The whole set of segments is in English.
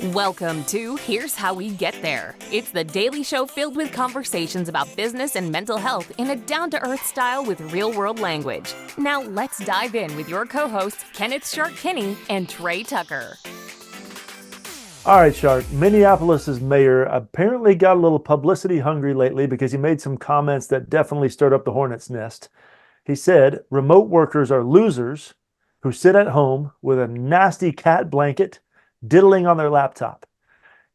Welcome to Here's How We Get There. It's the daily show filled with conversations about business and mental health in a down-to-earth style with real-world language. Now let's dive in with your co-hosts, Kenneth Shark Kinney and Trey Tucker. All right, Shark. Minneapolis's mayor apparently got a little publicity hungry lately because he made some comments that definitely stirred up the hornet's nest. He said remote workers are losers who sit at home with a nasty cat blanket diddling on their laptop.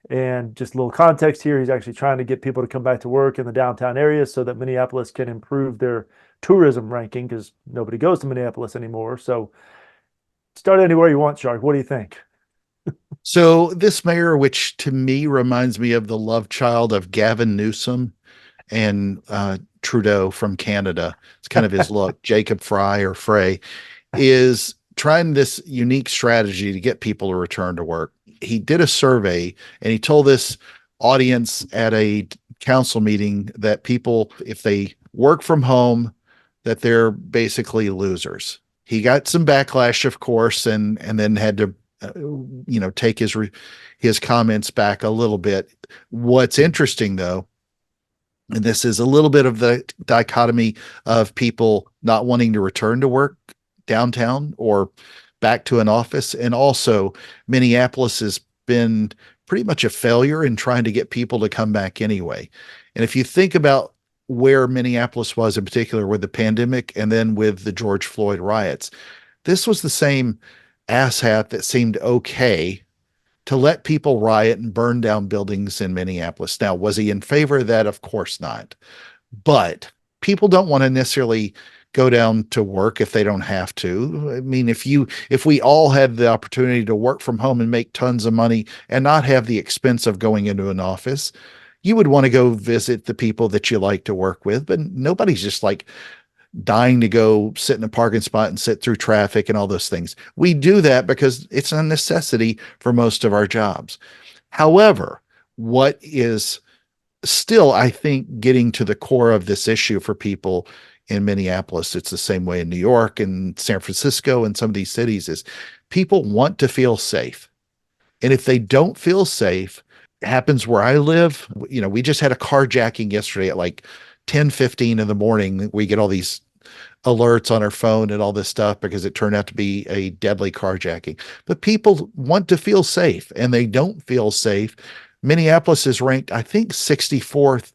And just a little context here, he's actually trying to get people to come back to work in the downtown area so that Minneapolis can improve their tourism ranking because nobody goes to Minneapolis anymore. So start anywhere you want, Shark. What do you think? So this mayor, which to me reminds me of the love child of Gavin Newsom and Trudeau from Canada, it's kind of his look, Jacob Fry or Frey, is trying this unique strategy to get people to return to work. He did a survey and he told this audience at a council meeting that people, if they work from home, that they're basically losers. He got some backlash, of course, and then had to take his comments back a little bit. What's interesting though, and this is a little bit of the dichotomy of people not wanting to return to work downtown or back to an office, and also Minneapolis has been pretty much a failure in trying to get people to come back anyway. And if you think about where Minneapolis was in particular with the pandemic and then with the George Floyd riots, this was the same asshat that seemed okay to let people riot and burn down buildings in Minneapolis. Now, was he in favor of that? Of course not. But people don't want to necessarily go down to work if they don't have to. I mean, if we all had the opportunity to work from home and make tons of money and not have the expense of going into an office, you would want to go visit the people that you like to work with, but nobody's just like dying to go sit in a parking spot and sit through traffic and all those things. We do that because it's a necessity for most of our jobs. However, what is still, I think, getting to the core of this issue for people in Minneapolis, it's the same way in New York and San Francisco and some of these cities, is people want to feel safe. And if they don't feel safe, it happens where I live. We just had a carjacking yesterday at like 10:15 in the morning. We get all these alerts on our phone and all this stuff because it turned out to be a deadly carjacking. But people want to feel safe and they don't feel safe. Minneapolis is ranked, I think, 64th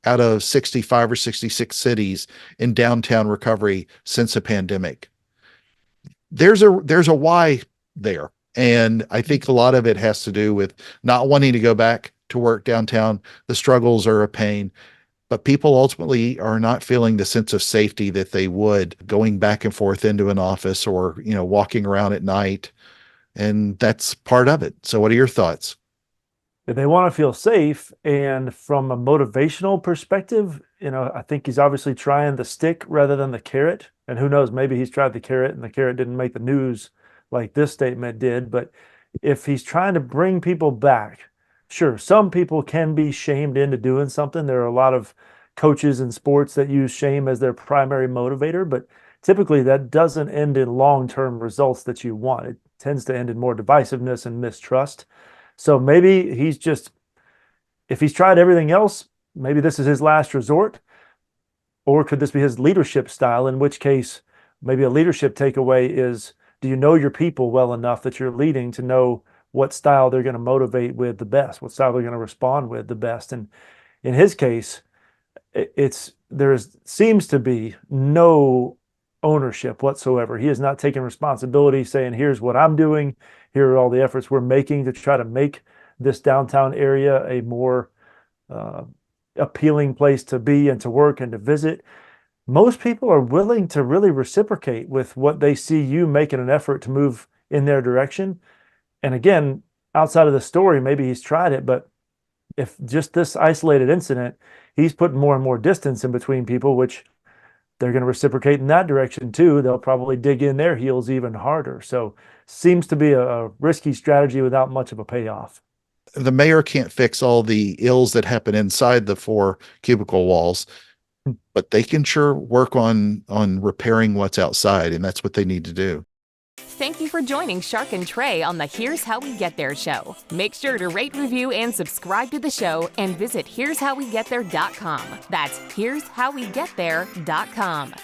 out of 65 or 66 cities in downtown recovery since the pandemic. There's a why there. And I think a lot of it has to do with not wanting to go back to work downtown. The struggles are a pain, but people ultimately are not feeling the sense of safety that they would going back and forth into an office or, walking around at night. And that's part of it. So what are your thoughts? They want to feel safe. And from a motivational perspective, I think he's obviously trying the stick rather than the carrot. And who knows, maybe he's tried the carrot and the carrot didn't make the news like this statement did. But if he's trying to bring people back, sure, some people can be shamed into doing something. There are a lot of coaches in sports that use shame as their primary motivator, but typically that doesn't end in long-term results that you want. It tends to end in more divisiveness and mistrust. So maybe if he's tried everything else, maybe this is his last resort. Or could this be his leadership style? In which case, maybe a leadership takeaway is, do you know your people well enough that you're leading to know what style they're going to motivate with the best, what style they're going to respond with the best? And in his case, seems to be no ownership whatsoever. He is not taking responsibility, saying, here's what I'm doing. Here are all the efforts we're making to try to make this downtown area a more appealing place to be and to work and to visit. Most people are willing to really reciprocate with what they see you making an effort to move in their direction. And again, outside of the story, maybe he's tried it, but if just this isolated incident, he's putting more and more distance in between people, which they're going to reciprocate in that direction too. They'll probably dig in their heels even harder. So seems to be a risky strategy without much of a payoff. The mayor can't fix all the ills that happen inside the four cubicle walls, but they can sure work on repairing what's outside, and that's what they need to do. Thank you for joining Shark and Trey on the Here's How We Get There show. Make sure to rate, review, and subscribe to the show and visit here'showwegetthere.com. That's here'showwegetthere.com.